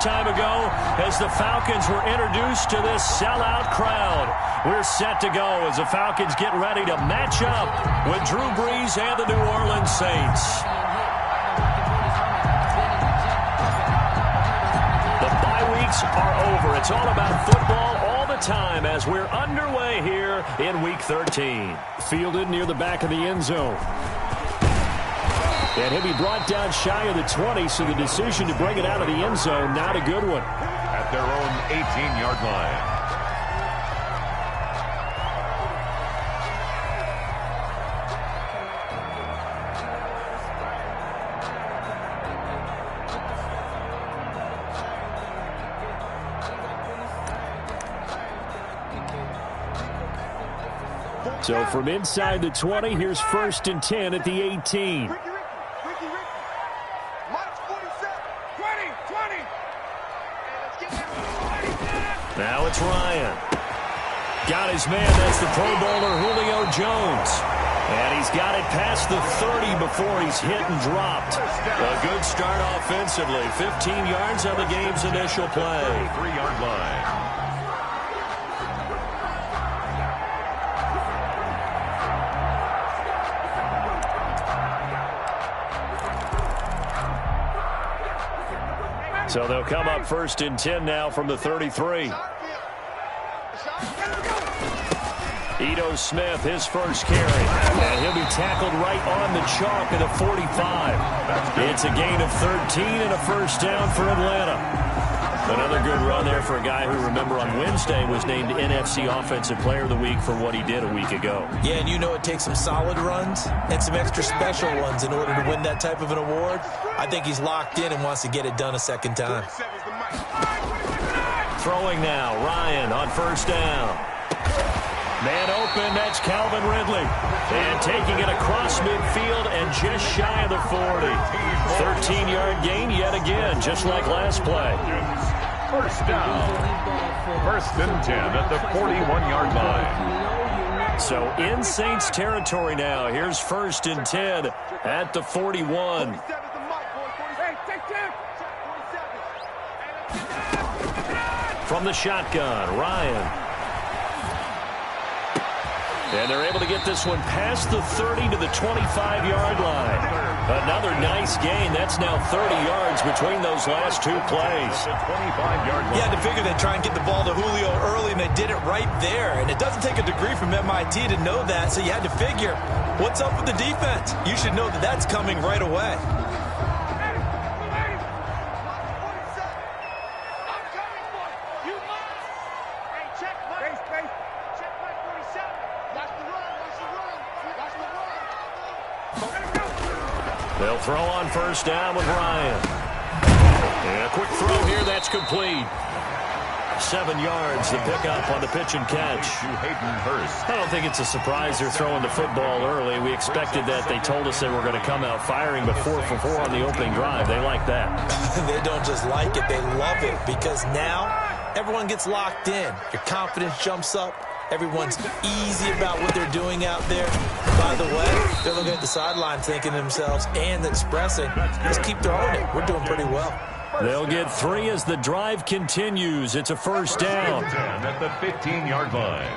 Time ago as the Falcons were introduced to this sellout crowd. We're set to go as the Falcons get ready to match up with Drew Brees and the New Orleans Saints. The bye weeks are over. It's all about football all the time as we're underway here in Week 13. Fielded near the back of the end zone. And he'll be brought down shy of the 20, so the decision to bring it out of the end zone, not a good one. At their own 18-yard line. So from inside the 20, here's 1st and 10 at the 18. Now it's Ryan. Got his man. That's the Pro Bowler Julio Jones. And he's got it past the 30 before he's hit and dropped. A good start offensively. 15 yards on the game's initial play. 3-yard line. So they'll come up 1st and 10 now from the 33. Ito Smith, his first carry. And he'll be tackled right on the chalk at the 45. It's a gain of 13 and a first down for Atlanta. Another good run there for a guy who, remember, on Wednesday was named NFC Offensive Player of the Week for what he did a week ago. Yeah, and you know it takes some solid runs and some extra special ones in order to win that type of an award. I think he's locked in and wants to get it done a second time. Throwing now, Ryan on 1st down. Man open, that's Calvin Ridley. And taking it across midfield and just shy of the 40. 13-yard gain yet again, just like last play. First down. 1st and 10 at the 41-yard line. So in Saints territory now. Here's 1st and 10 at the 41. From the shotgun, Ryan. And they're able to get this one past the 30 to the 25-yard line. Another nice gain. That's now 30 yards between those last two plays. You had to figure they'd try and get the ball to Julio early, and they did it right there. And it doesn't take a degree from MIT to know that, so you had to figure, what's up with the defense? You should know that that's coming right away. They'll throw on 1st down with Ryan. And a quick throw here, that's complete. 7 yards, the pickup on the pitch and catch. I don't think it's a surprise they're throwing the football early. We expected that. They told us they were going to come out firing, but 4 for 4 on the opening drive. They like that. They don't just like it, they love it, because now everyone gets locked in. Your confidence jumps up. Everyone's easy about what they're doing out there. By the way, they're looking at the sideline thinking to themselves and expressing, let's keep throwing it. We're doing pretty well. They'll get 3 as the drive continues. It's a 1st down. At the 15-yard line.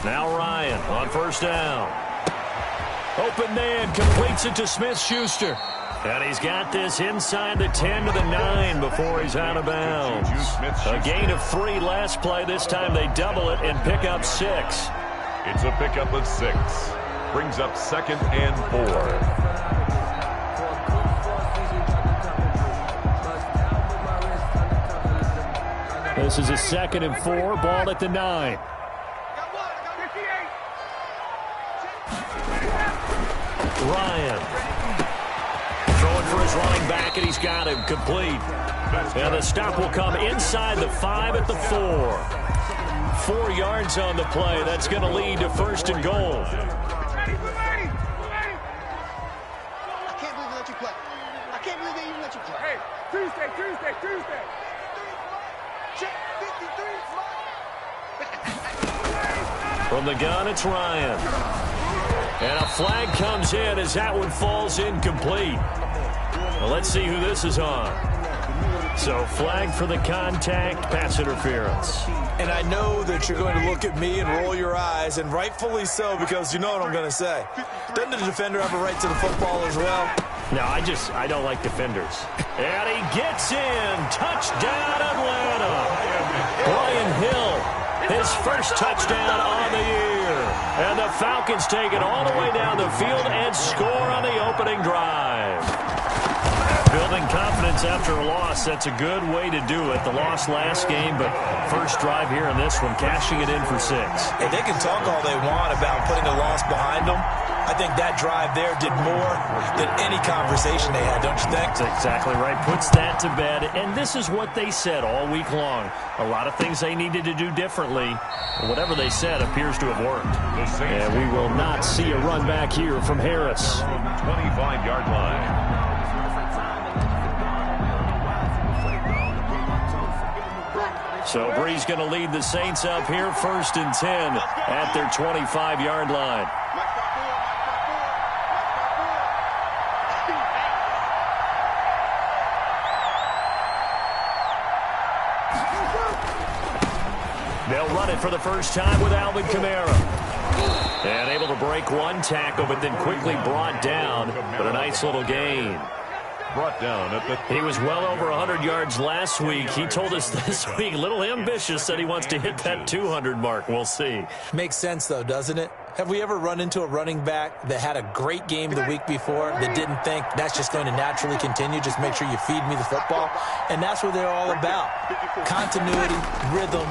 Now Ryan on 1st down. Open man, completes it to Smith-Schuster. And he's got this inside the 10 to the 9 before he's out of bounds. A gain of 3 last play. This time they double it and pick up 6. It's a pickup of 6. Brings up 2nd and 4. This is a 2nd and 4. Ball at the 9. Ryan. Throwing for his running back, and he's got him complete. And the stop will come inside the 5 at the 4. 4 yards on the play. That's going to lead to 1st and goal. I can't believe they let you play. I can't believe they even let you play. Hey, Tuesday. Check 53. From the gun, it's Ryan. And a flag comes in as that one falls incomplete. Well, let's see who this is on. So flag for the contact, pass interference. And I know that you're going to look at me and roll your eyes, and rightfully so, because you know what I'm going to say. Doesn't the defender have a right to the football as well? No, I don't like defenders. And he gets in. Touchdown, Atlanta. Brian Hill, his first touchdown on the year. And the Falcons take it all the way down the field and score on the opening drive. Building confidence after a loss, that's a good way to do it. The loss last game, but first drive here in this one, cashing it in for 6. Hey, they can talk all they want about putting a loss behind them. I think that drive there did more than any conversation they had, don't you think? That's exactly right. Puts that to bed, and this is what they said all week long. A lot of things they needed to do differently. Whatever they said appears to have worked. And we will not see a run back here from Harris. 25-yard line. So Bree's going to lead the Saints up here, 1st and 10 at their 25-yard line. They'll run it for the first time with Alvin Kamara. And able to break one tackle, but then quickly brought down. But a nice little gain. Brought down at the... He was well over 100 yards last week. He told us this week, a little ambitious, that he wants to hit that 200 mark. We'll see. Makes sense, though, doesn't it? Have we ever run into a running back that had a great game the week before that didn't think that's just going to naturally continue? Just make sure you feed me the football. And that's what they're all about. Continuity, rhythm,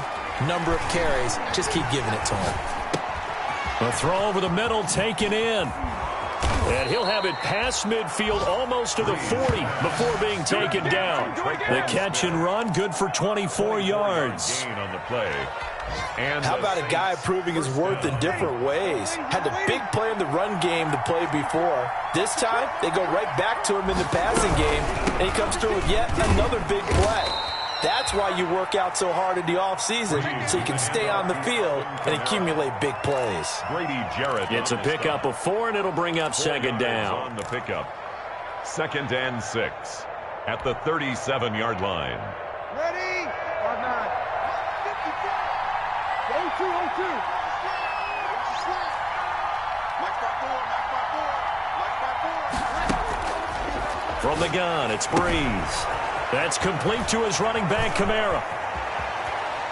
number of carries. Just keep giving it to him. A throw over the middle, taken in. And he'll have it past midfield almost to the 40 before being taken down. The catch and run, good for 24 yards. On the play. And how about a guy proving his worth in different ways? Had the big play in the run game to play before. This time, they go right back to him in the passing game, and he comes through with yet another big play. That's why you work out so hard in the offseason, so you can stay on the field and accumulate big plays. Grady Jarrett. It's a pickup of 4, and it'll bring up 2nd down. On the pickup. 2nd and 6 at the 37-yard line. Ready or not? 0-2. From the gun, it's Breeze. That's complete to his running back, Kamara.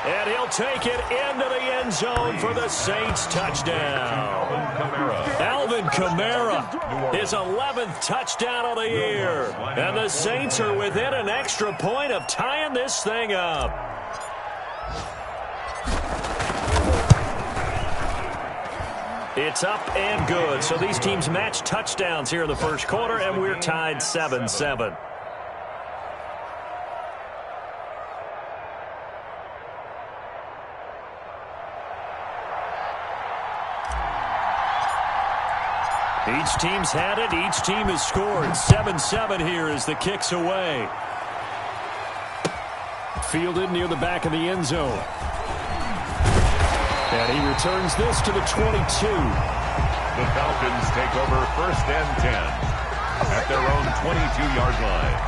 And he'll take it into the end zone for the Saints touchdown. Alvin Kamara, his 11th touchdown of the year. And the Saints are within an extra point of tying this thing up. It's up and good. So these teams match touchdowns here in the first quarter, and we're tied 7-7. Each team's had it. Each team has scored. 7-7 here as the kick's away. Fielded near the back of the end zone. And he returns this to the 22. The Falcons take over 1st and 10 at their own 22-yard line.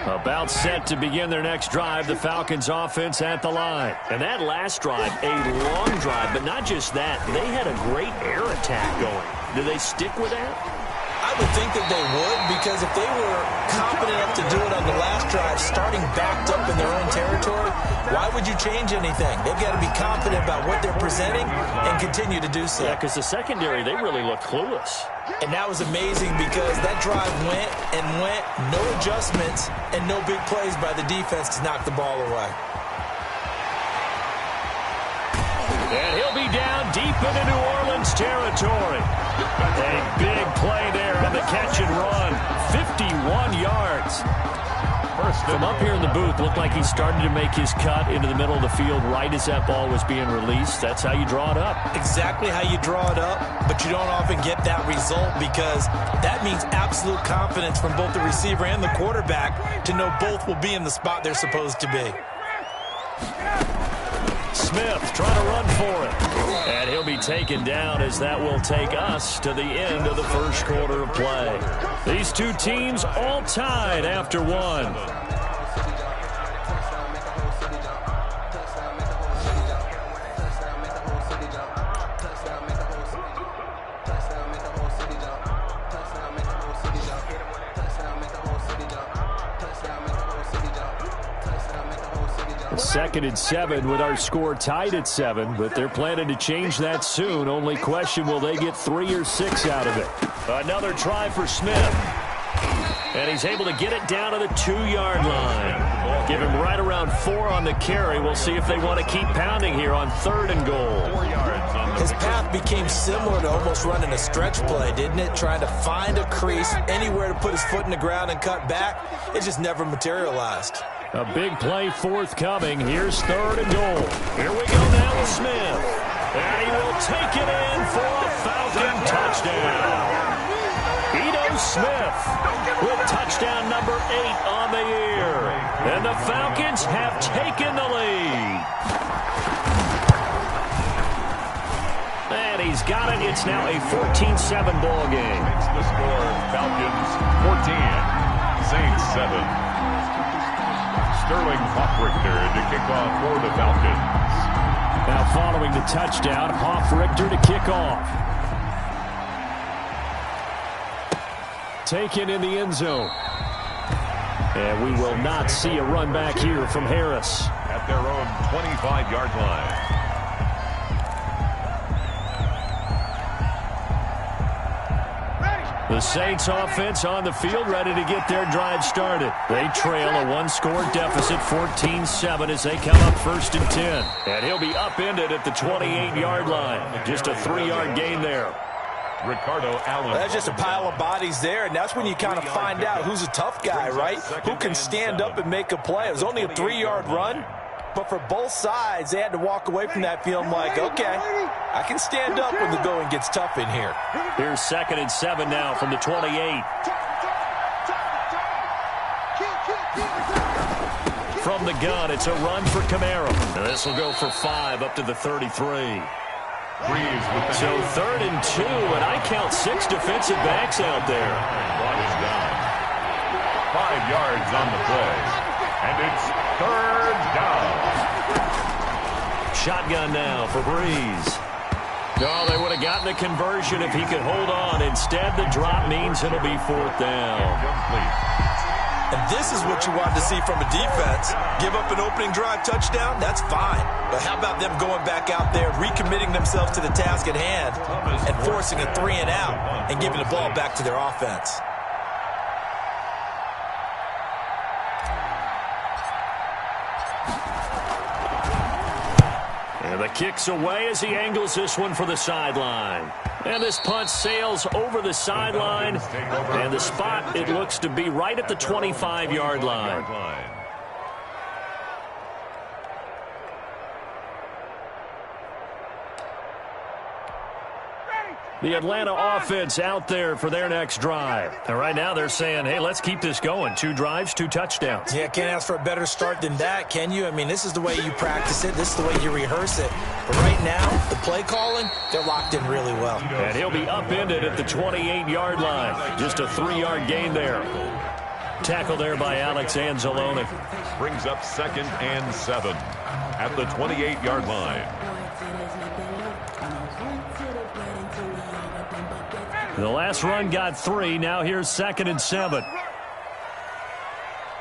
About set to begin their next drive, the Falcons offense at the line. And that last drive, a long drive, but not just that. They had a great air attack going. Do they stick with that? I would think that they would, because if they were confident enough to do it on the last drive, starting backed up in their own territory, why would you change anything? They've got to be confident about what they're presenting and continue to do so. Yeah, because the secondary, they really looked clueless. And that was amazing because that drive went and went, no adjustments, and no big plays by the defense to knock the ball away. And he'll be down deep into New Orleans territory. A big play there on the catch and run. 51 yards. From up here in the booth, looked like he started to make his cut into the middle of the field right as that ball was being released. That's how you draw it up. Exactly how you draw it up, but you don't often get that result because that means absolute confidence from both the receiver and the quarterback to know both will be in the spot they're supposed to be. Smith trying to run for it. And he'll be taken down as that will take us to the end of the first quarter of play. These two teams all tied after one. Second and 7 with our score tied at 7, but they're planning to change that soon. Only question, will they get 3 or 6 out of it? Another try for Smith. And he's able to get it down to the 2-yard line. Give him right around 4 on the carry. We'll see if they want to keep pounding here on 3rd and goal. His path became similar to almost running a stretch play, didn't it? Trying to find a crease, anywhere to put his foot in the ground and cut back. It just never materialized. A big play forthcoming. Here's 3rd and goal. Here we go now with Smith. And he will take it in for a Falcon touchdown. Ito Smith with touchdown number 8 on the year. And the Falcons have taken the lead. And he's got it. It's now a 14-7 ball game. Makes the score Falcons 14, Saints 7. Sterling Hoffrichter to kick off for the Falcons. Now following the touchdown, Hoffrichter to kick off. Taken in the end zone. And we will not see a run back here from Harris. At their own 25-yard line. The Saints offense on the field ready to get their drive started. They trail a 1-score deficit, 14-7 as they come up 1st and 10. And he'll be upended at the 28-yard line. Just a 3-yard gain there. Ricardo Allen. That's just a pile of bodies there, and that's when you kind of find out who's a tough guy, right? Who can stand up and make a play. It was only a 3-yard run, but for both sides, they had to walk away from that feeling like, okay, I can stand up when the going gets tough in here. Here's 2nd and 7 now from the 28. From the gun, it's a run for Camaro. And this will go for 5 up to the 33. So 3rd and 2, and I count 6 defensive backs out there. 5 yards on the play. And it's 3rd down. Shotgun now for Breeze. No, they would have gotten the conversion if he could hold on. Instead, the drop means it'll be 4th down. And this is what you want to see from a defense. Give up an opening drive touchdown, that's fine. But how about them going back out there, recommitting themselves to the task at hand, and forcing a 3 and out, and giving the ball back to their offense. And the kick's away as he angles this one for the sideline. And this punt sails over the sideline. And the spot, it looks to be right at the 25-yard line. The Atlanta offense out there for their next drive. And right now they're saying, hey, let's keep this going. 2 drives, 2 touchdowns. Yeah, can't ask for a better start than that, can you? I mean, this is the way you practice it. This is the way you rehearse it. But right now, the play calling, they're locked in really well. And he'll be upended at the 28-yard line. Just a 3-yard gain there. Tackle there by Alex Anzalone. Brings up 2nd and 7 at the 28-yard line. The last run got 3. Now here's 2nd and 7.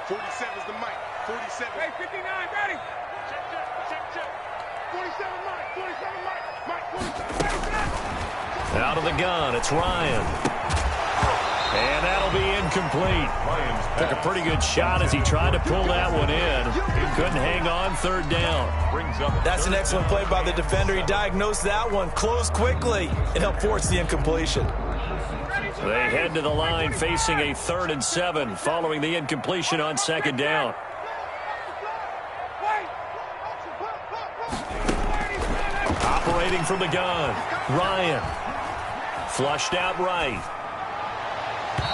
47's the mic. 47. Hey, 59, ready? Check. 47 mic. 47 mic. Mike, 47. Out of the gun, it's Ryan. And that'll be incomplete. Took a pretty good shot as he tried to pull that one in. He couldn't hang on, 3rd down. That's an excellent play by the defender. He diagnosed that one, closed quickly, and helped force the incompletion. They head to the line facing a 3rd and 7 following the incompletion on 2nd down. Operating from the gun, Ryan. Flushed out right.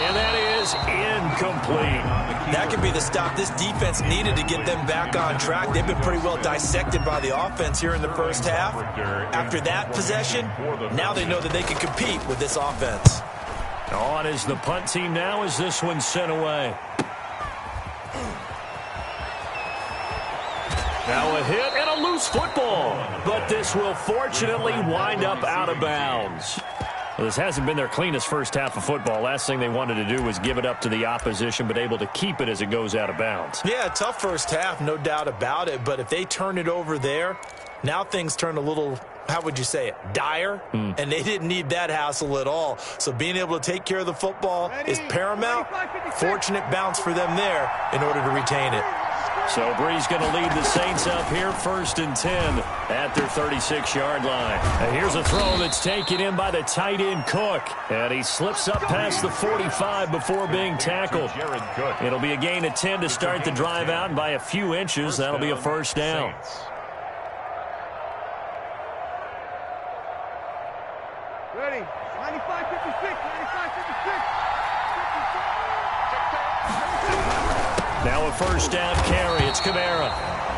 And that is incomplete. That could be the stop this defense needed to get them back on track. They've been pretty well dissected by the offense here in the first half. After that possession, now they know that they can compete with this offense. On is the punt team now as this one's sent away. Now a hit and a loose football. But this will fortunately wind up out of bounds. Well, this hasn't been their cleanest first half of football. Last thing they wanted to do was give it up to the opposition, but able to keep it as it goes out of bounds. Yeah, tough first half, no doubt about it. But if they turn it over there, now things turn a little, how would you say it, dire? And they didn't need that hassle at all. So being able to take care of the football is paramount. Fortunate bounce for them there in order to retain it. So Bree's going to lead the Saints up here 1st and 10 at their 36-yard line. And here's a throw that's taken in by the tight end Cook. And he slips up past the 45 before being tackled. It'll be a gain of 10 to start the drive out, and by a few inches, that'll be a 1st down. Ready. 95-56. 95-56. Now a 1st down carry. It's Kamara.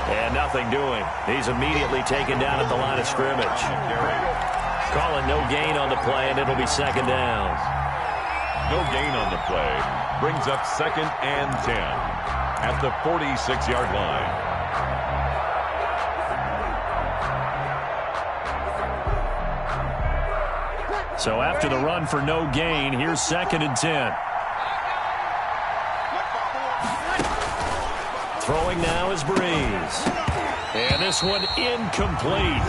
And nothing doing. He's immediately taken down at the line of scrimmage. Calling no gain on the play, and it'll be 2nd down. No gain on the play. Brings up 2nd and 10 at the 46-yard line. So after the run for no gain, here's 2nd and 10. Throwing now is Breeze. And this one incomplete.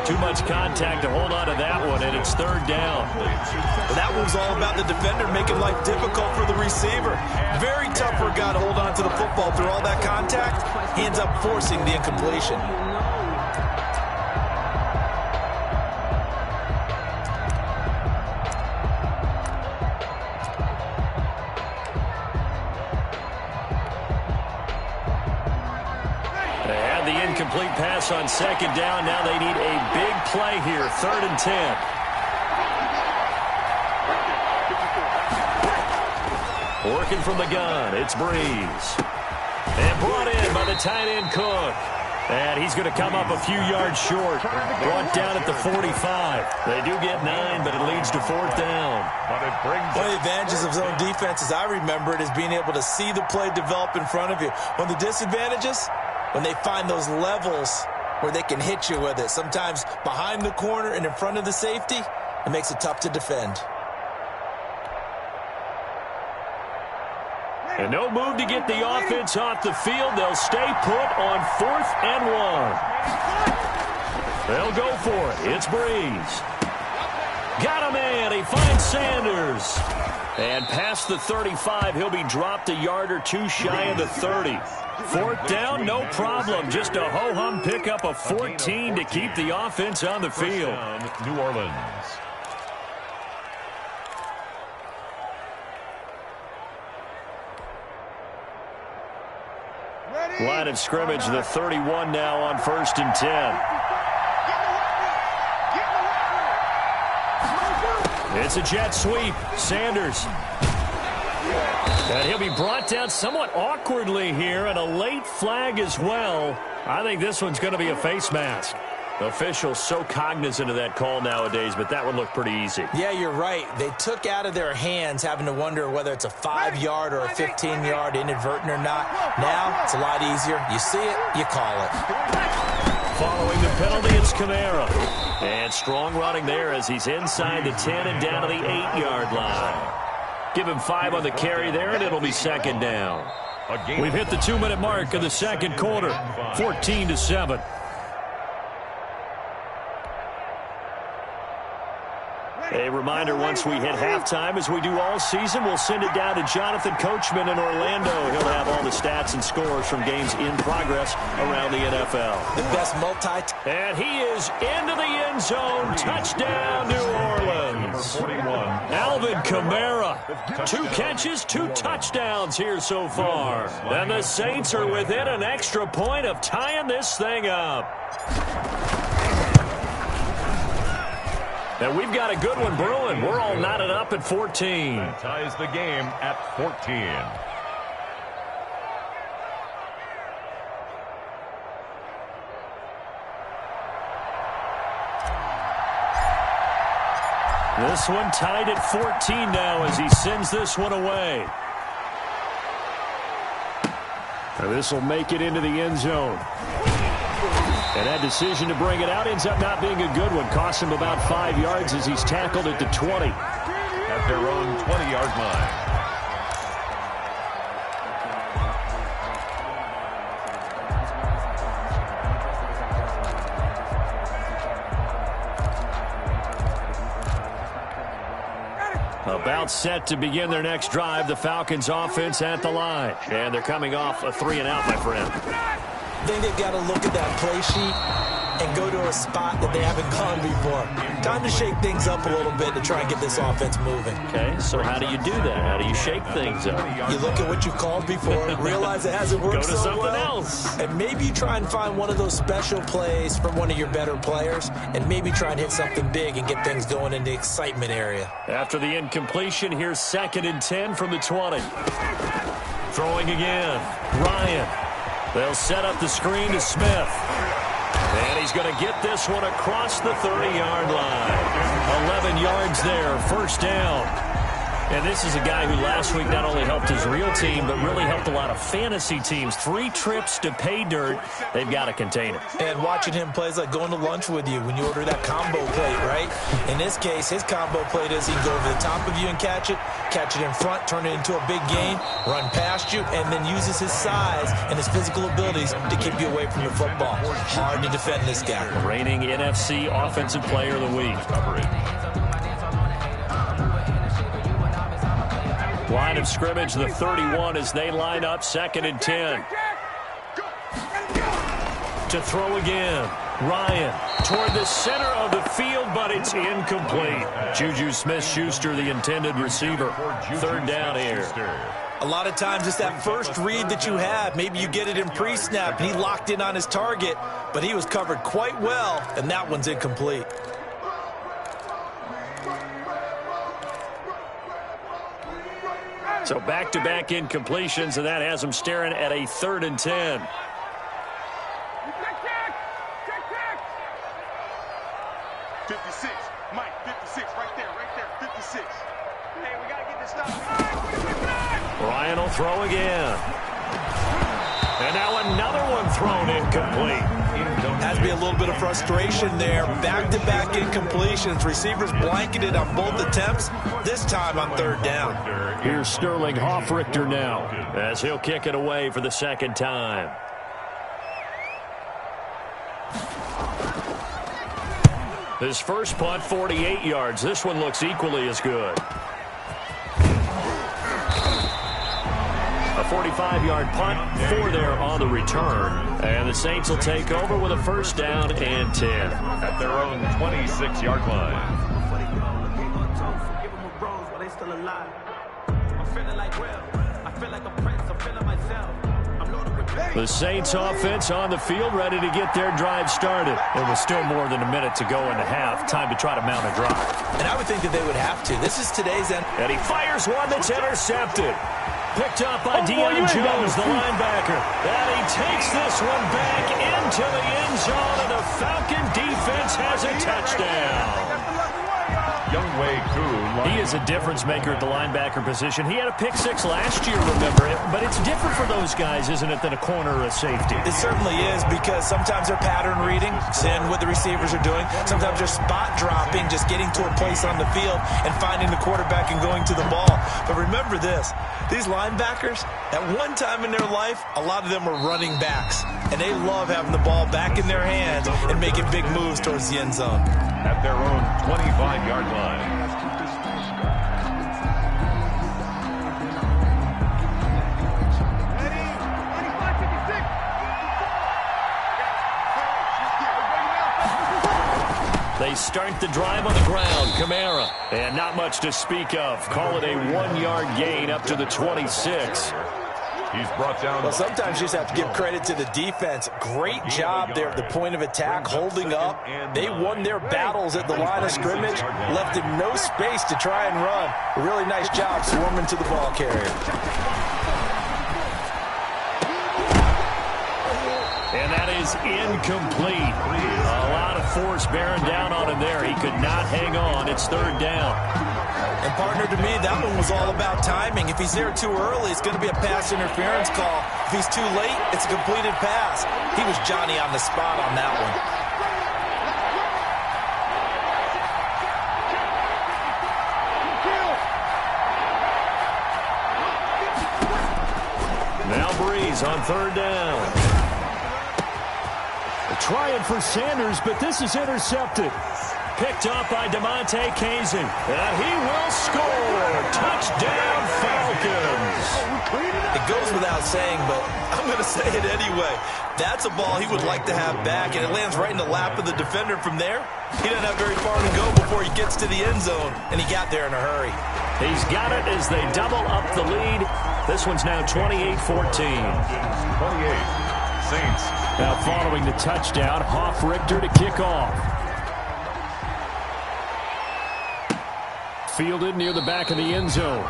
Too much contact to hold on to that one, and it's 3rd down. Well, that one's all about the defender making life difficult for the receiver. Very tough for a guy to hold on to the football through all that contact. He ends up forcing the incompletion. Incomplete pass on 2nd down. Now they need a big play here. 3rd and 10. Working from the gun. It's Breeze. And brought in by the tight end Cook. And he's going to come up a few yards short. Brought down at the 45. They do get 9, but it leads to 4th down. But it brings one of the advantages of zone defense, as I remember it, is being able to see the play develop in front of you. One of the disadvantages, when they find those levels where they can hit you with it. Sometimes behind the corner and in front of the safety, it makes it tough to defend. And no move to get the offense off the field. They'll stay put on 4th and 1. They'll go for it. It's Breeze. Got a man. He finds Sanders. And past the 35, he'll be dropped a yard or two shy of the 30. 4th down, no problem. Just a ho-hum pickup of 14 to keep the offense on the field. New Orleans. Line of scrimmage, the 31 now on 1st and 10. It's a jet sweep. Sanders. And he'll be brought down somewhat awkwardly here, and a late flag as well. I think this one's going to be a face mask. The officials so cognizant of that call nowadays, but that one looked pretty easy. Yeah, you're right. They took out of their hands having to wonder whether it's a 5-yard or a 15-yard inadvertent or not. Now, it's a lot easier. You see it, you call it. Following the penalty, it's Kamara. And strong running there as he's inside the 10 and down to the 8-yard line. Give him 5 on the carry there, and it'll be 2nd down. We've hit the 2-minute mark of the 2nd quarter, 14-7. A reminder, once we hit halftime, as we do all season, we'll send it down to Jonathan Coachman in Orlando. He'll have all the stats and scores from games in progress around the NFL. The best And he is into the end zone. Touchdown, New Orleans. Alvin Kamara. 2 catches, 2 touchdowns here so far. And the Saints are within an extra point of tying this thing up. And we've got a good one brewing. We're all knotted up at 14. That ties the game at 14. This one tied at 14 now as he sends this one away. And this will make it into the end zone. And that decision to bring it out ends up not being a good one. Costs him about 5 yards as he's tackled at the 20. At their own 20-yard line. About set to begin their next drive, the Falcons offense at the line. And they're coming off a 3-and-out, my friend. I think they've got to look at that play sheet and go to a spot that they haven't gone before. Time to shake things up a little bit to try and get this offense moving. Okay, so how do you do that? How do you shake things up? You look at what you've called before, realize it hasn't worked Go to so something well, else. and maybe you try and find one of those special plays from one of your better players, and maybe try and hit something big and get things going in the excitement area. After the incompletion, here's 2nd and 10 from the 20. Throwing again. Ryan. They'll set up the screen to Smith. And he's going to get this one across the 30-yard line. 11 yards there, first down. And this is a guy who last week not only helped his real team, but really helped a lot of fantasy teams. 3 trips to pay dirt. They've got to contain it. And watching him play is like going to lunch with you when you order that combo plate, right? In this case, his combo plate is he can go over the top of you and catch it in front, turn it into a big gain, run past you, and then uses his size and his physical abilities to keep you away from the football. Hard to defend this guy. Reigning NFC Offensive Player of the Week. Line of scrimmage, the 31 as they line up, 2nd and 10. To throw again. Ryan toward the center of the field, but it's incomplete. Juju Smith-Schuster, the intended receiver. 3rd down here. A lot of times it's that first read that you have. Maybe you get it in pre-snap, and he locked in on his target, but he was covered quite well, and that one's incomplete. So back-to-back incompletions, and that has them staring at a 3rd and 10. Ryan will throw again. And now another one thrown incomplete. Has to be a little bit of frustration there. Back-to-back incompletions. Receivers blanketed on both attempts, this time on 3rd down. Here's Sterling Hoffrichter now as he'll kick it away for the 2nd time. His first punt, 48 yards. This one looks equally as good. A 45-yard punt, 4 there on the return. And the Saints will take over with a 1st down and 10. At their own 26-yard line. The Saints offense on the field, ready to get their drive started. There was still more than a minute to go in the half. Time to try to mount a drive. And I would think that they would have to. This is today's end. And he fires one that's intercepted. Picked up by Deion Jones, the linebacker. And he takes this one back into the end zone, and the Falcon defense has a touchdown. Younghoe Koo. He is a difference maker at the linebacker position. He had a pick 6 last year, remember it. But it's different for those guys, isn't it, than a corner or a safety? It certainly is, because sometimes they're pattern reading, seeing what the receivers are doing. Sometimes they're spot dropping, just getting to a place on the field and finding the quarterback and going to the ball. But remember this, these linebackers, at one time in their life, a lot of them were running backs. And they love having the ball back in their hands and making big moves towards the end zone. at their own 25-yard line. They start the drive on the ground. Kamara. And not much to speak of. Call it a 1-yard gain up to the 26. He's brought down. Well, sometimes you just have to give credit to the defense. Great job there at the point of attack, holding up. They won their battles at the line of scrimmage, left him no space to try and run. A really nice job swarming to the ball carrier. And that is incomplete. A lot of force bearing down on him there. He could not hang on. It's third down. And, partner, to me, that one was all about timing. If he's there too early, it's going to be a pass interference call. If he's too late, it's a completed pass. He was Johnny on the spot on that one. Now Breeze on third down. Trying for Sanders, but this is intercepted. Picked up by DeMonte Kazin. And he will score. Touchdown, Falcons. It goes without saying, but I'm going to say it anyway. That's a ball he would like to have back, and it lands right in the lap of the defender from there. He doesn't have very far to go before he gets to the end zone, and he got there in a hurry. He's got it as they double up the lead. This one's now 28-14. 28. Saints. Now following the touchdown, Richter to kick off. Fielded near the back of the end zone.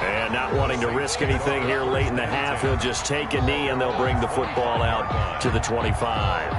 And not wanting to risk anything here late in the half, he'll just take a knee and they'll bring the football out to the 25.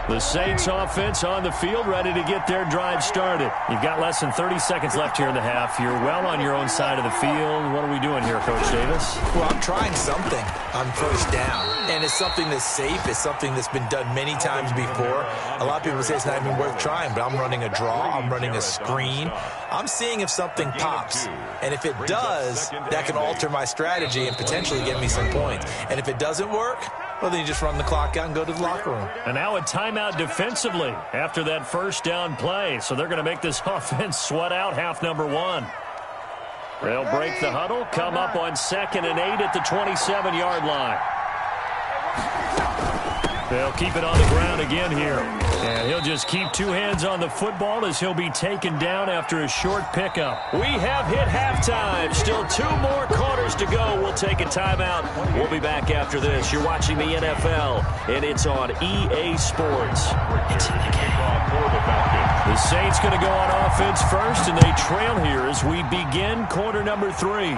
The Saints offense on the field, ready to get their drive started. You've got less than 30 seconds left here in the half. You're well on your own side of the field. What are we doing here, Coach Davis? Well, I'm trying something on first down. And it's something that's safe. It's something that's been done many times before. A lot of people say it's not even worth trying, but I'm running a draw. I'm running a screen. I'm seeing if something pops. And if it does, that can alter my strategy and potentially get me some points. And if it doesn't work, well, then you just run the clock out and go to the locker room. And now a timeout defensively after that first down play. So they're going to make this offense sweat out half number one. They'll break the huddle, come up on 2nd and 8 at the 27-yard line. They'll keep it on the ground again here. And he'll just keep two hands on the football as he'll be taken down after a short pickup. We have hit halftime. Still 2 more quarters to go. We'll take a timeout. We'll be back after this. You're watching the NFL, and it's on EA Sports. It's in the game. The Saints going to go on offense first, and they trail here as we begin quarter number 3.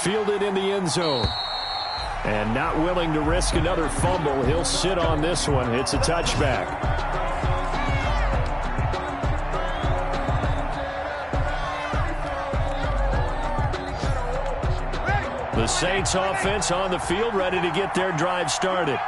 Fielded in the end zone. And not willing to risk another fumble. He'll sit on this one. It's a touchback. The Saints offense on the field, ready to get their drive started.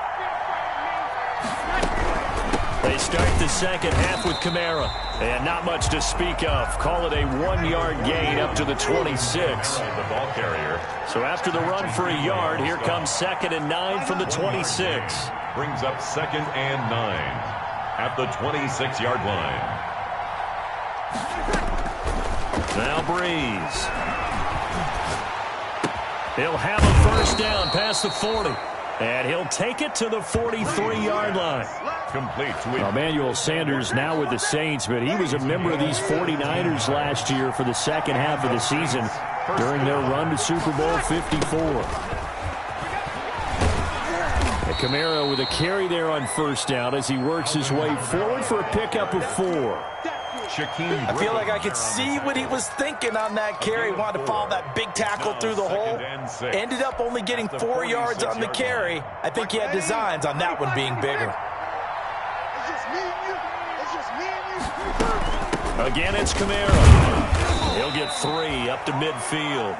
They start the second half with Kamara. And not much to speak of. Call it a 1-yard gain up to the 26. The ball carrier. So after the run for a yard, here comes 2nd and 9 from the 26. Brings up 2nd and 9 at the 26-yard line. Now Breeze. He'll have a first down past the 40. And he'll take it to the 43-yard line. Complete to Emmanuel Sanders now with the Saints, but he was a member of these 49ers last year for the second half of the season during their run to Super Bowl 54. And Kamara with a carry there on first down as he works his way forward for a pickup of 4. I feel like I could see what he was thinking on that carry. Wanted to follow that big tackle through the hole. Ended up only getting 4 yards on the carry. I think he had designs on that one being bigger. Again, it's Kamara. He'll get 3 up to midfield.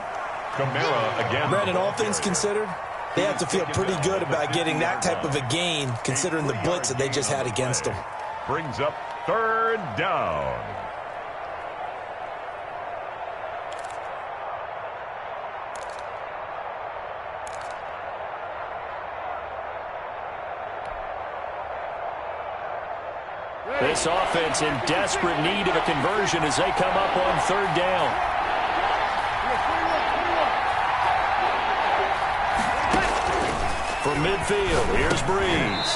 Kamara again. Brandon, all things considered, they have to feel pretty good about getting that type of a gain considering the blitz that they just had against them. Brings up 3rd down. This offense in desperate need of a conversion as they come up on third down. From midfield, here's Breeze.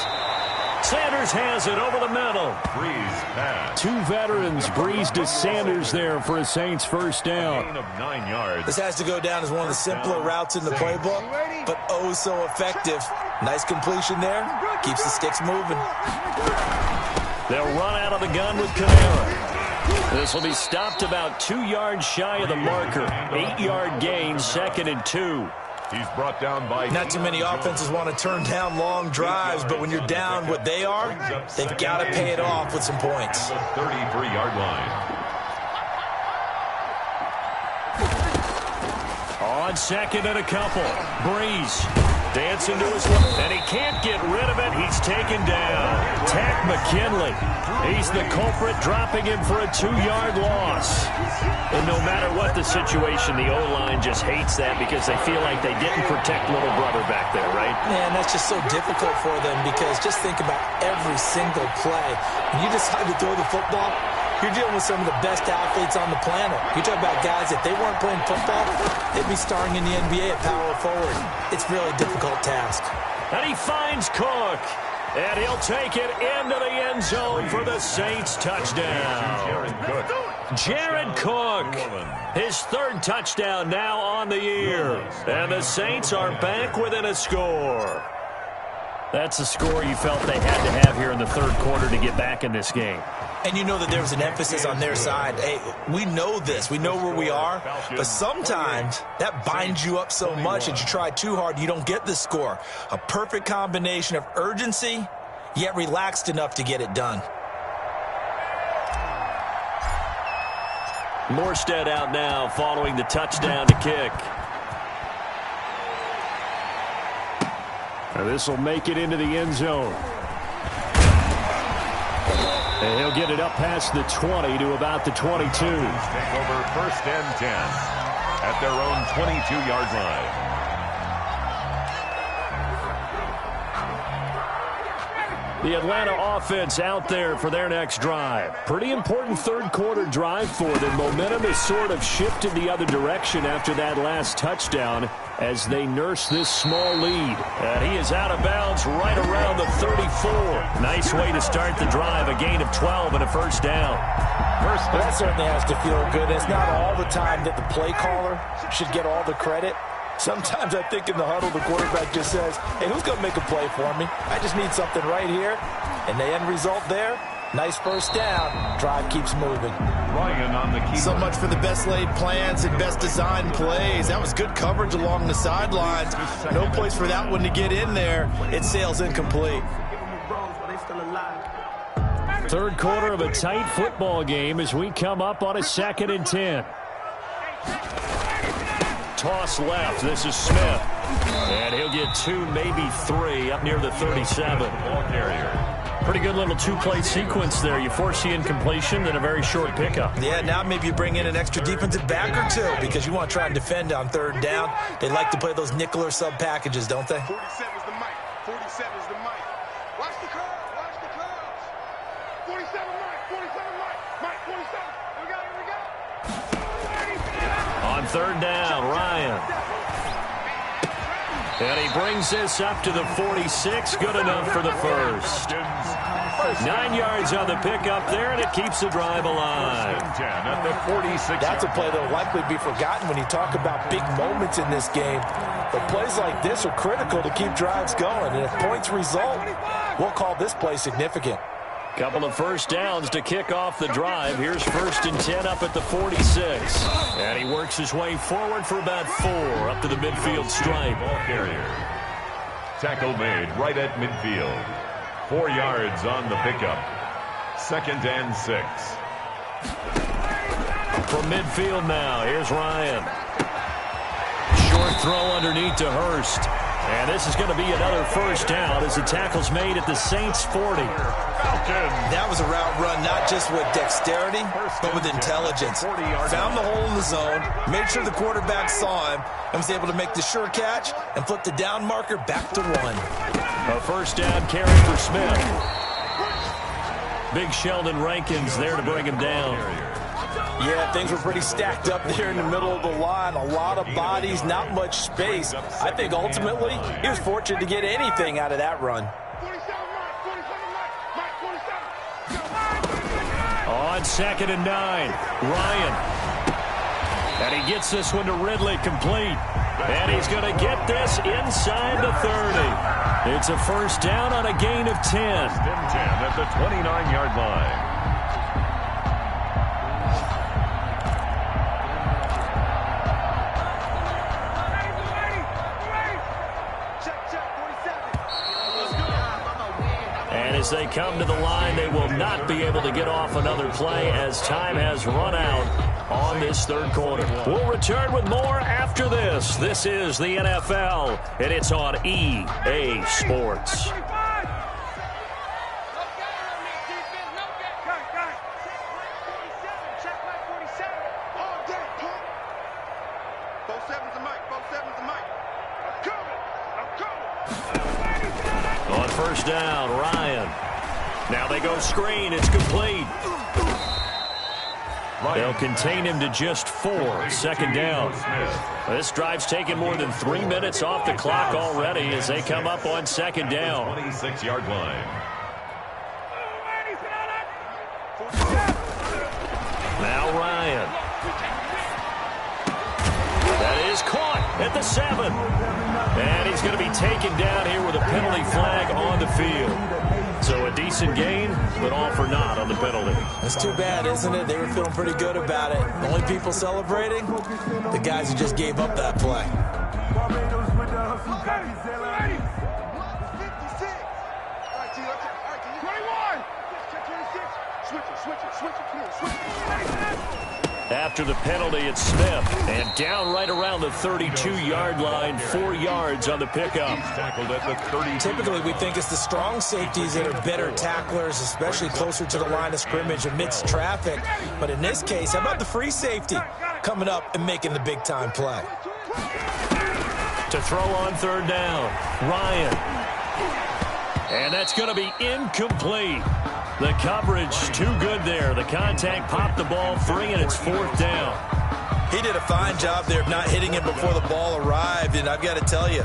Sanders has it over the middle. Breeze pass. Two veterans, Breeze to Sanders there for a Saints first down. Gain of 9 yards. This has to go down as one of the simpler routes in the playbook, but oh so effective. Nice completion there. Keeps the sticks moving. They'll run out of the gun with Kamara. This will be stopped about 2 yards shy of the marker. 8-yard gain, 2nd and 2. He's brought down by... Not too many offenses want to turn down long drives, but when you're down what they are, they've got to pay it off with some points. 33-yard line. On 2nd and a couple. Breeze dancing to his left, and he can't get rid of it. He's taken down. Tack McKinley. He's the culprit, dropping him for a 2-yard loss. And no matter what the situation, the O-line just hates that because they feel like they didn't protect little brother back there, right? Man, that's just so difficult for them because just think about every single play. When you decide to throw the football, you're dealing with some of the best athletes on the planet. You talk about guys, if they weren't playing football, they'd be starring in the NBA at power forward. It's a really difficult task. And he finds Cook. And he'll take it into the end zone for the Saints touchdown. Jared Cook, his 3rd touchdown now on the year. And the Saints are back within a score. That's a score you felt they had to have here in the 3rd quarter to get back in this game. And you know that there was an emphasis on their side. Hey, we know this. We know where we are. But sometimes that binds you up so much that you try too hard, you don't get the score. A perfect combination of urgency, yet relaxed enough to get it done. Morstead out now following the touchdown to kick. And this will make it into the end zone. And he'll get it up past the 20 to about the 22. Take over 1st and 10 at their own 22-yard line. The Atlanta offense out there for their next drive. Pretty important 3rd quarter drive for them. Momentum has sort of shifted the other direction after that last touchdown as they nurse this small lead. And he is out of bounds right around the 34. Nice way to start the drive. A gain of 12 and a first down. That certainly has to feel good. It's not all the time that the play caller should get all the credit. Sometimes I think in the huddle, the quarterback just says, hey, who's going to make a play for me? I just need something right here. And the end result there, nice first down. Drive keeps moving. Ryan on the keeper. So much for the best laid plans and best designed plays. That was good coverage along the sidelines. No place for that one to get in there. It sails incomplete. 3rd quarter of a tight football game as we come up on a 2nd and 10. Toss left. This is Smith. And he'll get 2, maybe 3 up near the 37. Ball carrier. Pretty good little 2-play sequence there. You force the incompletion, then a very short pickup. Yeah, now maybe you bring in an extra defensive back or 2 because you want to try and defend on 3rd down. They like to play those nickel or sub packages, don't they? 47 is the mic. 47 is the mic. Watch the curves. Watch the curves. 47 mic. 47 mic. Mic 47. Here we go. Here we go. On 3rd down, Ryan. And he brings this up to the 46. Good enough for the first. 9 yards on the pickup there, and it keeps the drive alive. At the 46. That's a play that will likely be forgotten when you talk about big moments in this game. But plays like this are critical to keep drives going. And if points result, we'll call this play significant. Couple of first downs to kick off the drive. Here's 1st and 10 up at the 46. And he works his way forward for about 4 up to the midfield stripe. Ball carrier. Tackle made right at midfield. 4 yards on the pickup. 2nd and 6. From midfield now, here's Ryan. Short throw underneath to Hurst. And this is going to be another first down as the tackle's made at the Saints 40. That was a route run not just with dexterity, but with intelligence. Found the hole in the zone, made sure the quarterback saw him, and was able to make the sure catch and flip the down marker back to 1. A first down carry for Smith. Big Sheldon Rankins there to bring him down. Yeah, things were pretty stacked up there in the middle of the line. A lot of bodies, not much space. I think ultimately he was fortunate to get anything out of that run. On 2nd and 9, Ryan. And he gets this one to Ridley complete. And he's going to get this inside the 30. It's a first down on a gain of 10. 10 at the 29-yard line. And as they come to the line, they will not be able to get off another play as time has run out on this third quarter. We'll return with more after this. This is the NFL, and it's on EA Sports. On first down, Ryan. Now they go screen. It's complete. They'll contain him to just 4. 2nd down. This drive's taken more than 3 minutes off the clock already as they come up on 2nd down. 26-yard line. Now Ryan. That is caught at the 7. And he's going to be taken down here with a penalty flag on the field. So a decent gain, but all for naught on the penalty. That's too bad, isn't it? They were feeling pretty good about it. The only people celebrating, the guys who just gave up that play. After the penalty, it's Smith. And down right around the 32-yard line, 4 yards on the pickup. Tackled at the 30. Typically, we think it's the strong safeties that are better tacklers, especially closer to the line of scrimmage amidst traffic. But in this case, how about the free safety coming up and making the big-time play? To throw on 3rd down, Ryan. And that's going to be incomplete. The coverage too good there. The contact popped the ball free, and it's 4th down. He did a fine job there of not hitting it before the ball arrived, and I've got to tell you,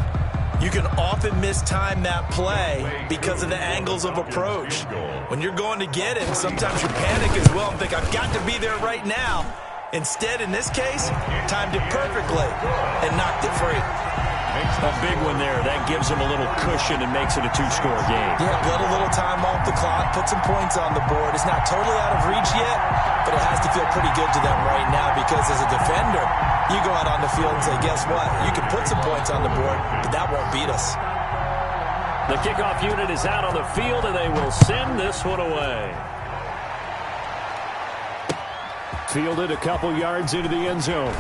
you can often mistime that play because of the angles of approach. When you're going to get him, sometimes you panic as well and think, I've got to be there right now. Instead, in this case, timed it perfectly and knocked it free. A big one there. That gives them a little cushion and makes it a 2-score game. Yeah, let a little time off the clock, put some points on the board. It's not totally out of reach yet, but it has to feel pretty good to them right now because as a defender, you go out on the field and say, guess what? You can put some points on the board, but that won't beat us. The kickoff unit is out on the field, and they will send this one away. Fielded a couple yards into the end zone.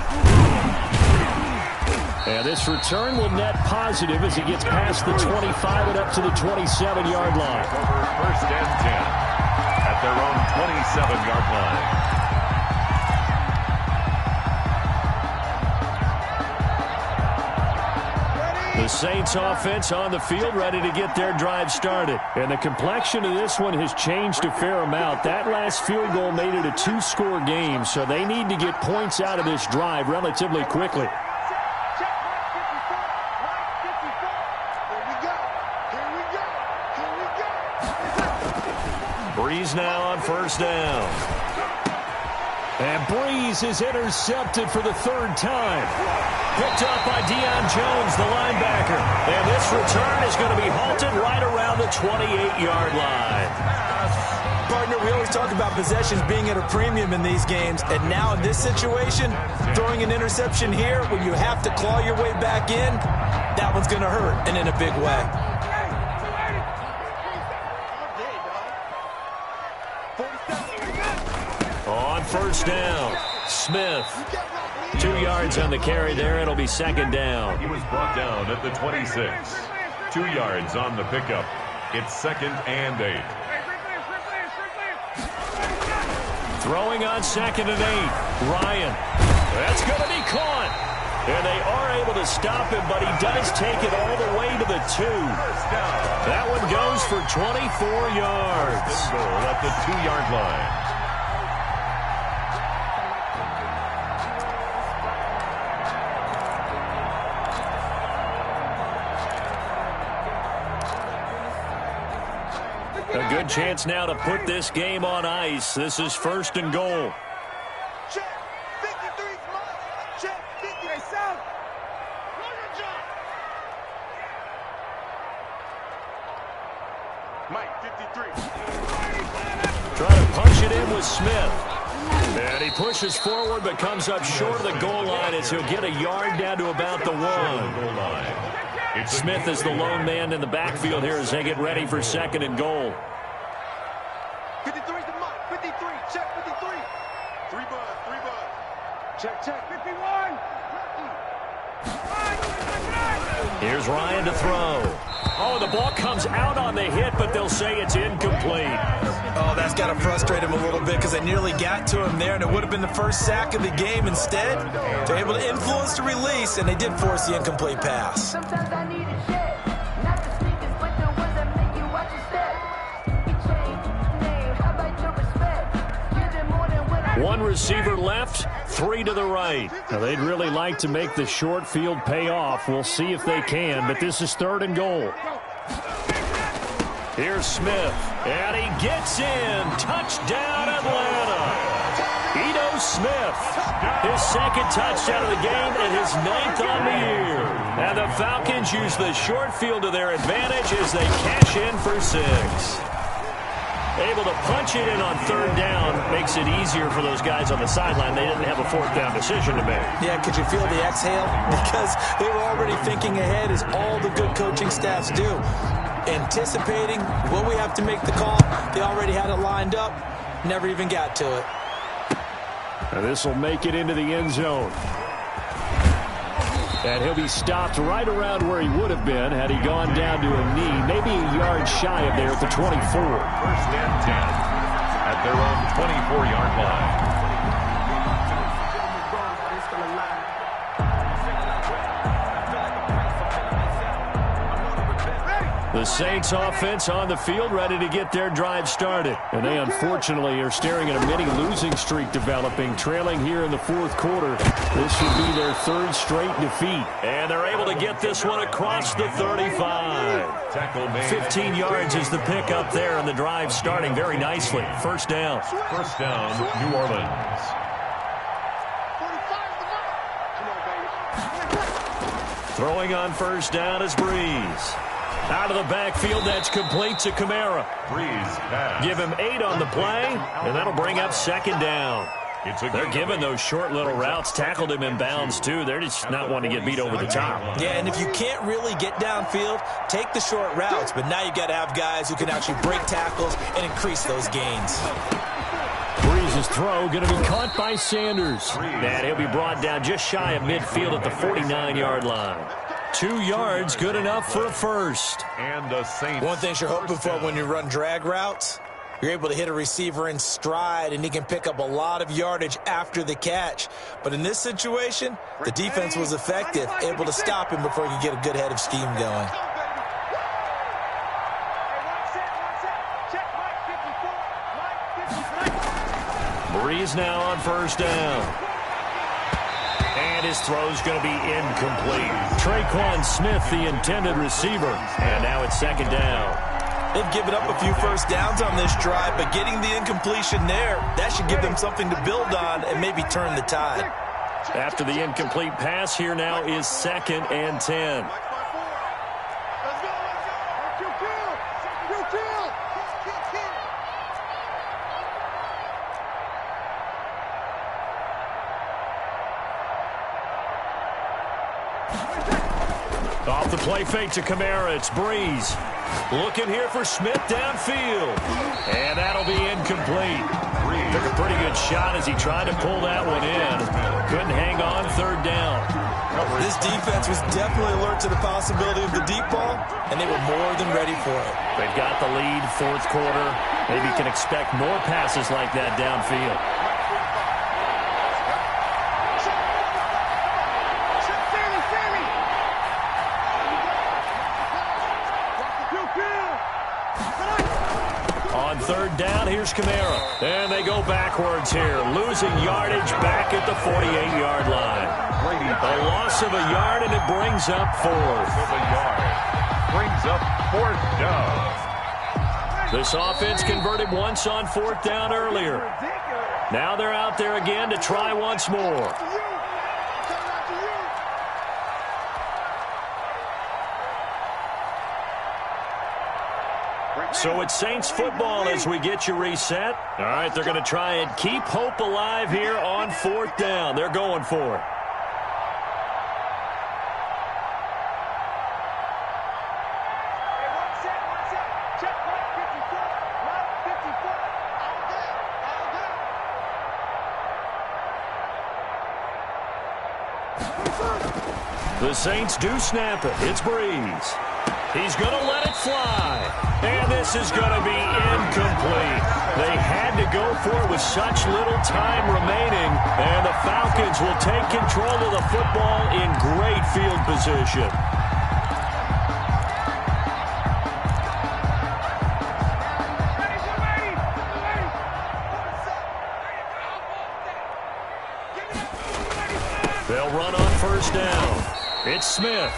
And this return will net positive as he gets past the 25 and up to the 27-yard line. First and 10 at their own 27-yard line. The Saints offense on the field ready to get their drive started. And the complexion of this one has changed a fair amount. That last field goal made it a 2-score game, so they need to get points out of this drive relatively quickly. Breeze now on first down. And Breeze is intercepted for the 3rd time. Picked up by Deion Jones, the linebacker. And this return is going to be halted right around the 28-yard line. Partner, we always talk about possessions being at a premium in these games. And now in this situation, throwing an interception here when you have to claw your way back in, that one's going to hurt, and in a big way. On first down, Smith. 2 yards on the carry there. It'll be 2nd down. He was brought down at the 26. 2 yards on the pickup. It's 2nd and 8. Throwing on 2nd and 8. Ryan. That's going to be caught. And they are able to stop him, but he does take it all the way to the 2. That one goes for 24 yards. Goal at the 2-yard line. A good chance now to put this game on ice. This is 1st and goal. Check. 53. Check. 50. Hey, South. Mike, 53. Trying to punch it in with Smith. And he pushes forward but comes up short of the goal line as he'll get a yard down to about the 1. Goal line. Smith is the lone man in the backfield here as they get ready for 2nd and goal. 53 to Mike. 53. Check 53. 3 buzz. Check. 51. Here's Ryan to throw. Oh, the ball comes out on the hit, but they'll say it's incomplete. Oh, that's got to frustrate him a little bit because they nearly got to him there, and it would have been the first sack of the game. Instead, they're able to influence the release, and they did force the incomplete pass. Sometimes I need a shit. Not the sneakers, but the ones that make you watch your step. You change name, how about your respect? Give them more than what I 1 receiver left, 3 to the right. Now, they'd really like to make the short field pay off. We'll see if they can, but this is 3rd and goal. Here's Smith, and he gets in. Touchdown, Atlanta. Ito Smith, his 2nd touchdown of the game and his 9th on the year. And the Falcons use the short field to their advantage as they cash in for 6. Able to punch it in on 3rd down makes it easier for those guys on the sideline. They didn't have a 4th down decision to make. Yeah, could you feel the exhale? Because they were already thinking ahead, as all the good coaching staffs do. Anticipating what we have to make the call. They already had it lined up. Never even got to it. And this will make it into the end zone. And he'll be stopped right around where he would have been had he gone down to a knee, maybe a yard shy of there at the 24. 1st and 10 at their own 24-yard line. The Saints offense on the field, ready to get their drive started. And they unfortunately are staring at a mini losing streak developing, trailing here in the 4th quarter. This should be their 3rd straight defeat. And they're able to get this one across the 35. 15 yards is the pickup there, and the drive starting very nicely. 1st down. 1st down, New Orleans. Throwing on 1st down is Breeze. Out of the backfield, that's complete to Kamara. Breeze pass. Give him 8 on the play, and that'll bring up 2nd down. They're giving those short little routes. Tackled him in bounds, too. They're just not wanting to get beat over the top. Yeah, and if you can't really get downfield, take the short routes. But now you got to have guys who can actually break tackles and increase those gains. Breeze's throw going to be caught by Sanders. And he'll be brought down just shy of midfield at the 49-yard line. 2 yards, good enough for a 1st. And the Saints. One thing you're hoping for when you run drag routes, you're able to hit a receiver in stride, and he can pick up a lot of yardage after the catch. But in this situation, the defense was effective, able to stop him before he could get a good head of steam going. Breeze now on 1st down. And his throw's going to be incomplete. Traquan Smith, the intended receiver. And now it's 2nd down. They've given up a few 1st downs on this drive, but getting the incompletion there, that should give them something to build on and maybe turn the tide. After the incomplete pass, here now is 2nd and 10. Off the play fake to Kamara, it's Breeze. Looking here for Smith downfield. And that'll be incomplete. Took a pretty good shot as he tried to pull that one in. Couldn't hang on 3rd down. This defense was definitely alert to the possibility of the deep ball, and they were more than ready for it. They've got the lead, 4th quarter. Maybe can expect more passes like that downfield. third down. Here's Kamara. And they go backwards here, losing yardage back at the 48-yard line. A loss of a yard, and it brings up fourth. Brings up fourth down. This offense converted once on fourth down earlier. Now they're out there again to try once more. So it's Saints football as we get you reset. All right, they're going to try and keep hope alive here on fourth down. They're going for it. The Saints do snap it. It's Breeze. He's going to let it fly. And this is going to be incomplete. They had to go for it with such little time remaining. And the Falcons will take control of the football in great field position. They'll run on first down. It's Smith.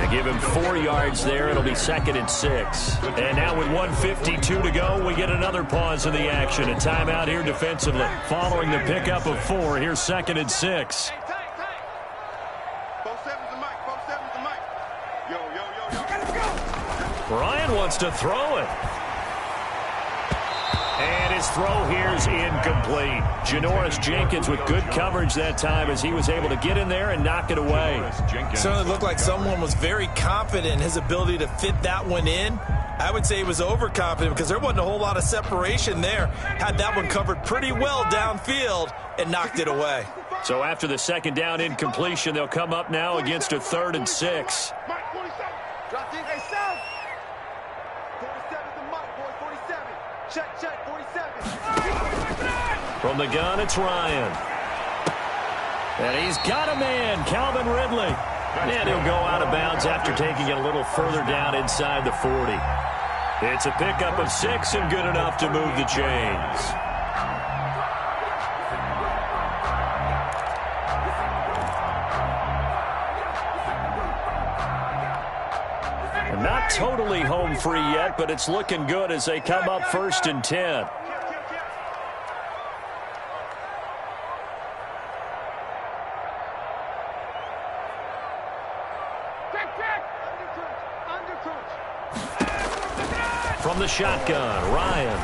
They give him 4 yards there. It'll be 2nd and 6. And now with 1:52 to go, we get another pause in the action. A timeout here defensively. Following the pickup of 4, here's 2nd and 6. Ryan wants to throw it. And his throw here is incomplete. Janoris Jenkins with good coverage that time as he was able to get in there and knock it away. Certainly looked like someone was very confident in his ability to fit that one in. I would say he was overconfident because there wasn't a whole lot of separation there. Had that one covered pretty well downfield and knocked it away. So after the 2nd down incompletion, they'll come up now against a 3rd and 6. Check, 47. From the gun, it's Ryan. And he's got a man, Calvin Ridley. And he'll go out of bounds after taking it a little further down inside the 40. It's a pickup of 6 and good enough to move the chains. Not totally home free yet, but it's looking good as they come up 1st and 10. From the shotgun, Ryan.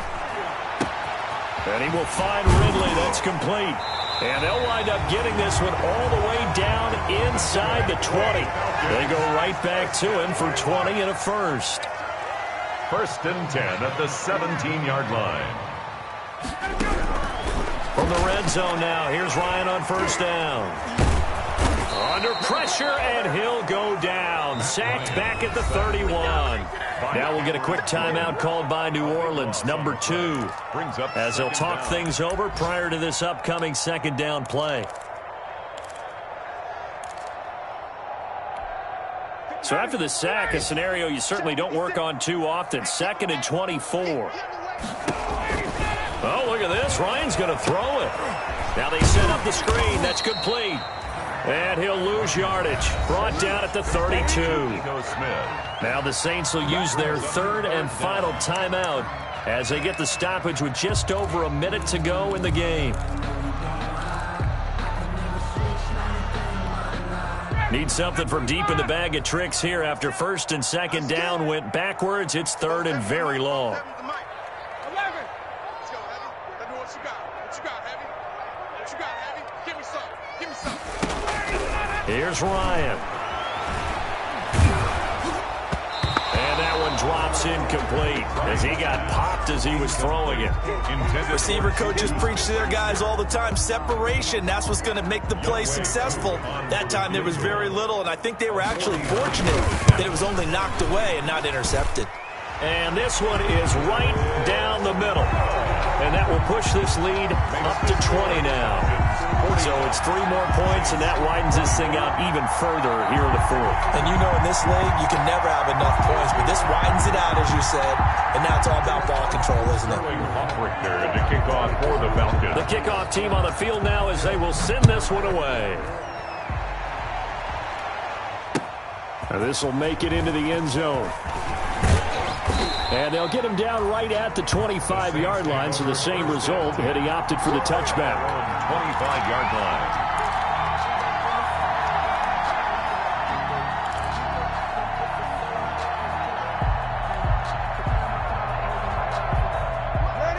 And he will find Ridley. That's complete. And they'll wind up getting this one all the way down inside the 20. They go right back to him for 20 and a first. 1st and 10 at the 17-yard line. From the red zone now, here's Ryan on first down. Under pressure, and he'll go down. Sacked back at the 31. Now we'll get a quick timeout called by New Orleans, number 2, as they'll talk things over prior to this upcoming 2nd down play. So after the sack, a scenario you certainly don't work on too often. 2nd and 24. Oh, look at this. Ryan's going to throw it. Now they set up the screen. That's complete. And he'll lose yardage. Brought down at the 32. Now the Saints will use their 3rd and final timeout as they get the stoppage with just over a minute to go in the game. Need something from deep in the bag of tricks here after 1st and 2nd down went backwards. It's 3rd and very long. Here's Ryan. And that one drops incomplete as he got popped as he was throwing it. Receiver coaches preach to their guys all the time. Separation, that's what's going to make the play successful. That time there was very little, and I think they were actually fortunate that it was only knocked away and not intercepted. And this one is right down the middle. And that will push this lead up to 20 now. So it's 3 more points, and that widens this thing out even further here in the fourth. And you know in this league, you can never have enough points, but this widens it out, as you said, and now it's all about ball control, isn't it? To kick off for the Falcons. The kickoff team on the field now as they will send this one away. And this will make it into the end zone. And they'll get him down right at the 25-yard line, so the same result, had he opted for the touchback. 25-yard line.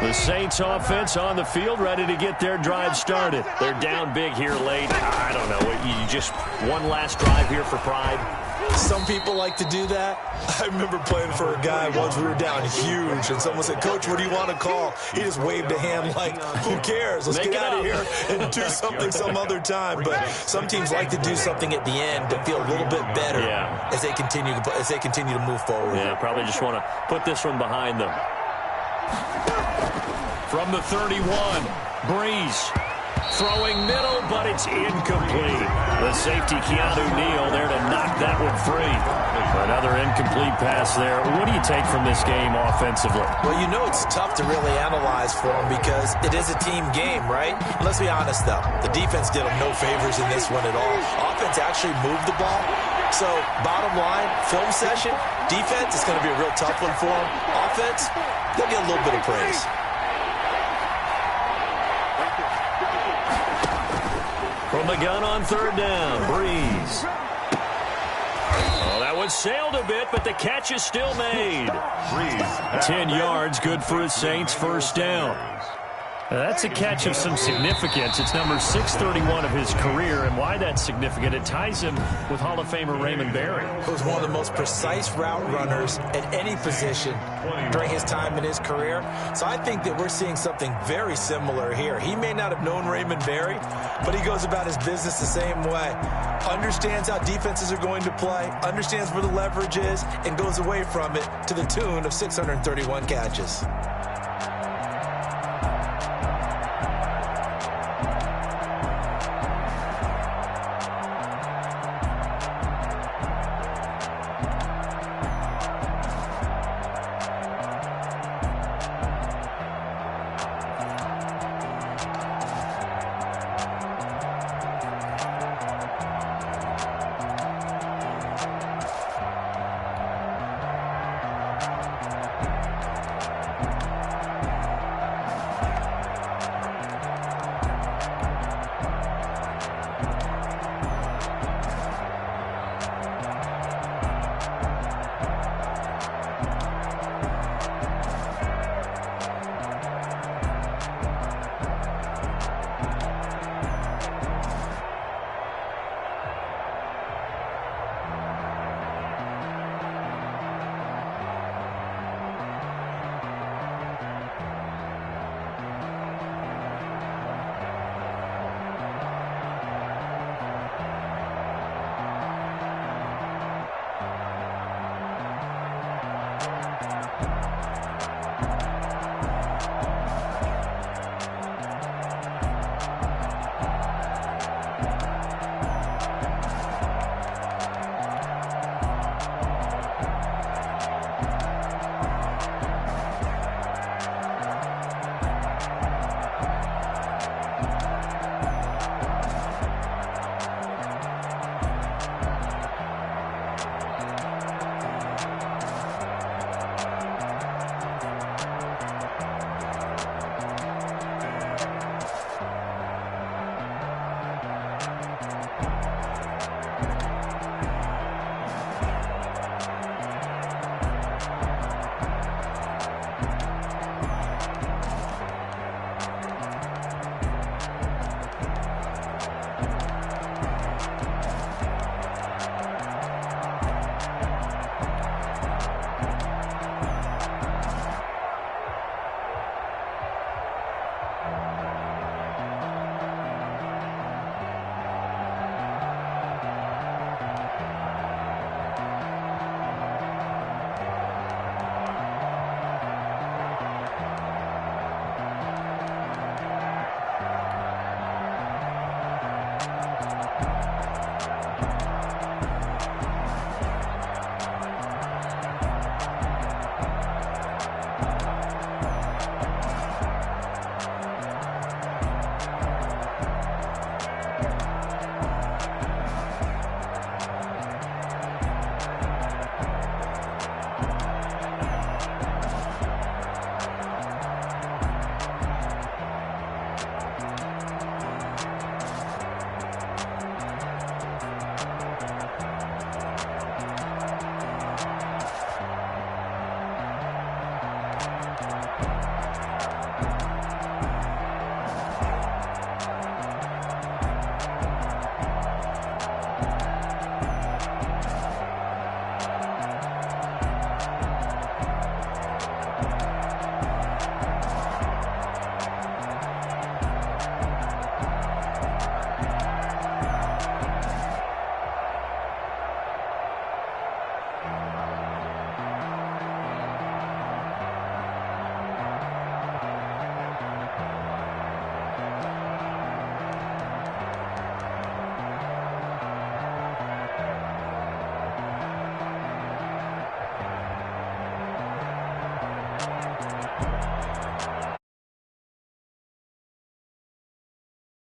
The Saints offense on the field, ready to get their drive started. They're down big here late. I don't know. You just one last drive here for pride. Some people like to do that. I remember playing for a guy once. We were down huge, and someone said, "Coach, what do you want to call?" He just waved a hand like, "Who cares? Let's get out of here and do something some other time." But some teams like to do something at the end to feel a little bit better as they continue to move forward. Yeah, probably just want to put this one behind them. From the 31, Breeze. Throwing middle, but it's incomplete. The safety, Keanu Neal, there to knock that one free. Another incomplete pass there. What do you take from this game offensively? Well, you know it's tough to really analyze for them because it is a team game, right? Let's be honest, though. The defense did them no favors in this one at all. Offense actually moved the ball. So, bottom line, film session, defense, it's going to be a real tough one for them. Offense, they'll get a little bit of praise. From the gun on 3rd down, Breeze. Oh, that one sailed a bit, but the catch is still made. 10 yards, good for his Saints, 1st down. That's a catch of some significance. It's number 631 of his career, and why that's significant, it ties him with Hall of Famer Raymond Berry. He was one of the most precise route runners at any position during his time in his career. So I think that we're seeing something very similar here. He may not have known Raymond Berry, but he goes about his business the same way. Understands how defenses are going to play, understands where the leverage is, and goes away from it to the tune of 631 catches.